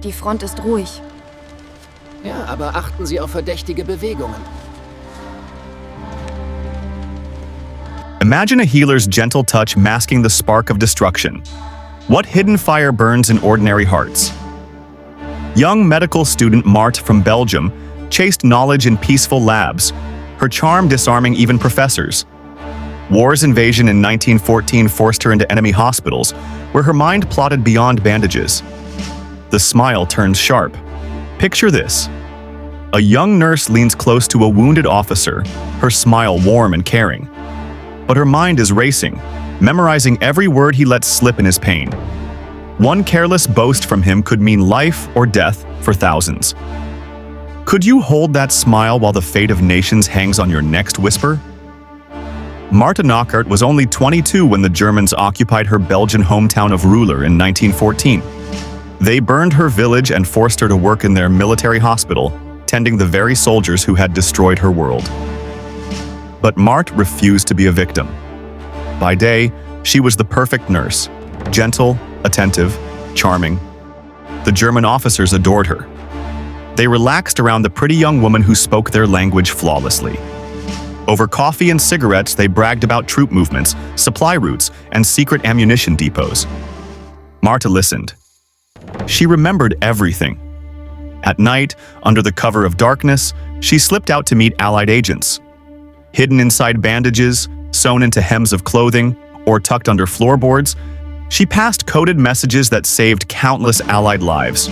Die Front ist ruhig. Ja, aber achten Sie auf verdächtige Bewegungen. Imagine a healer's gentle touch masking the spark of destruction. What hidden fire burns in ordinary hearts? Young medical student Marthe from Belgium chased knowledge in peaceful labs, her charm disarming even professors. War's invasion in 1914 forced her into enemy hospitals, where her mind plotted beyond bandages. The smile turns sharp. Picture this. A young nurse leans close to a wounded officer, her smile warm and caring. But her mind is racing, memorizing every word he lets slip in his pain. One careless boast from him could mean life or death for thousands. Could you hold that smile while the fate of nations hangs on your next whisper? Marthe Cnockaert was only 22 when the Germans occupied her Belgian hometown of Roulers in 1914. They burned her village and forced her to work in their military hospital, tending the very soldiers who had destroyed her world. But Marthe refused to be a victim. By day, she was the perfect nurse, gentle, attentive, charming. The German officers adored her. They relaxed around the pretty young woman who spoke their language flawlessly. Over coffee and cigarettes, they bragged about troop movements, supply routes, and secret ammunition depots. Marthe listened. She remembered everything. At night, under the cover of darkness, she slipped out to meet Allied agents. Hidden inside bandages, sewn into hems of clothing, or tucked under floorboards, she passed coded messages that saved countless Allied lives.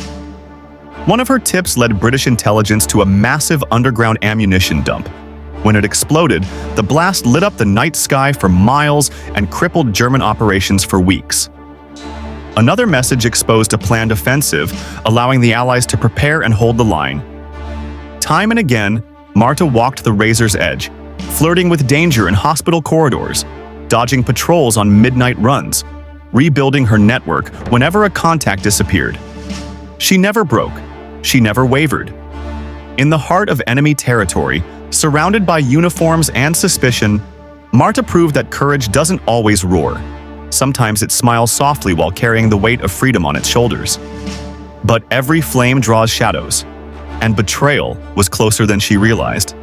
One of her tips led British intelligence to a massive underground ammunition dump. When it exploded, the blast lit up the night sky for miles and crippled German operations for weeks. Another message exposed a planned offensive, allowing the Allies to prepare and hold the line. Time and again, Marthe walked the razor's edge, flirting with danger in hospital corridors, dodging patrols on midnight runs, rebuilding her network whenever a contact disappeared. She never broke. She never wavered. In the heart of enemy territory, surrounded by uniforms and suspicion, Marthe proved that courage doesn't always roar. Sometimes it smiles softly while carrying the weight of freedom on its shoulders. But every flame draws shadows, and betrayal was closer than she realized.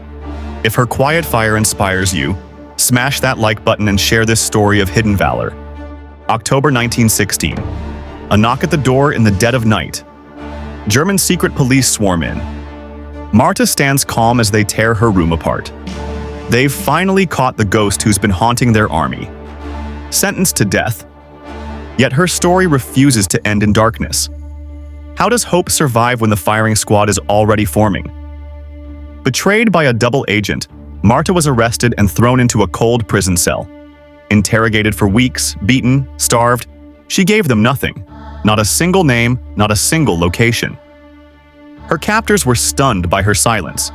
If her quiet fire inspires you, smash that like button and share this story of hidden valor. October 1916. A knock at the door in the dead of night. German secret police swarm in. Marthe stands calm as they tear her room apart. They've finally caught the ghost who's been haunting their army. Sentenced to death. Yet her story refuses to end in darkness. How does hope survive when the firing squad is already forming? Betrayed by a double agent, Marthe was arrested and thrown into a cold prison cell. Interrogated for weeks, beaten, starved, she gave them nothing. Not a single name, not a single location. Her captors were stunned by her silence.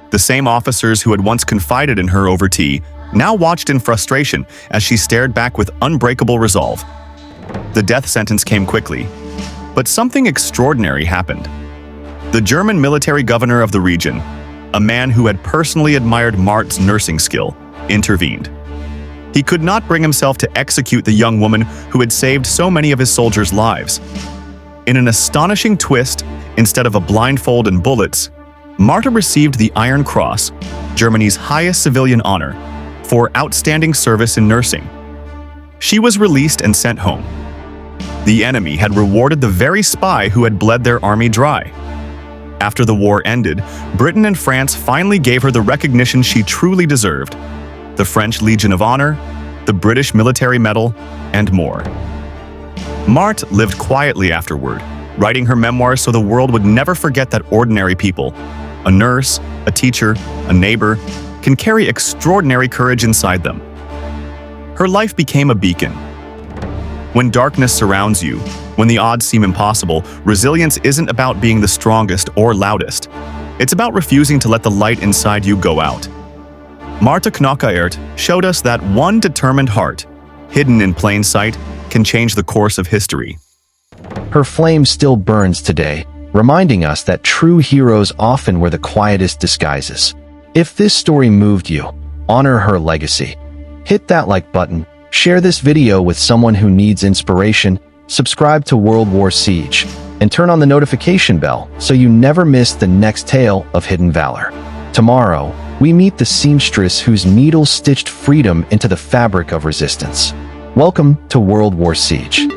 The same officers who had once confided in her over tea now watched in frustration as she stared back with unbreakable resolve. The death sentence came quickly, but something extraordinary happened. The German military governor of the region, a man who had personally admired Marthe's nursing skill, intervened. He could not bring himself to execute the young woman who had saved so many of his soldiers' lives. In an astonishing twist, instead of a blindfold and bullets, Marthe received the Iron Cross, Germany's highest civilian honor, for outstanding service in nursing. She was released and sent home. The enemy had rewarded the very spy who had bled their army dry. After the war ended, Britain and France finally gave her the recognition she truly deserved: the French Legion of Honor, the British Military Medal, and more. Marthe lived quietly afterward, writing her memoirs so the world would never forget that ordinary people, a nurse, a teacher, a neighbor, can carry extraordinary courage inside them. Her life became a beacon. When darkness surrounds you, when the odds seem impossible, resilience isn't about being the strongest or loudest. It's about refusing to let the light inside you go out. Marthe Cnockaert showed us that one determined heart, hidden in plain sight, can change the course of history. Her flame still burns today, reminding us that true heroes often wear the quietest disguises. If this story moved you, honor her legacy. Hit that like button, share this video with someone who needs inspiration, subscribe to World War Siege, and turn on the notification bell so you never miss the next tale of hidden valor. Tomorrow, we meet the seamstress whose needles stitched freedom into the fabric of resistance. Welcome to World War Siege.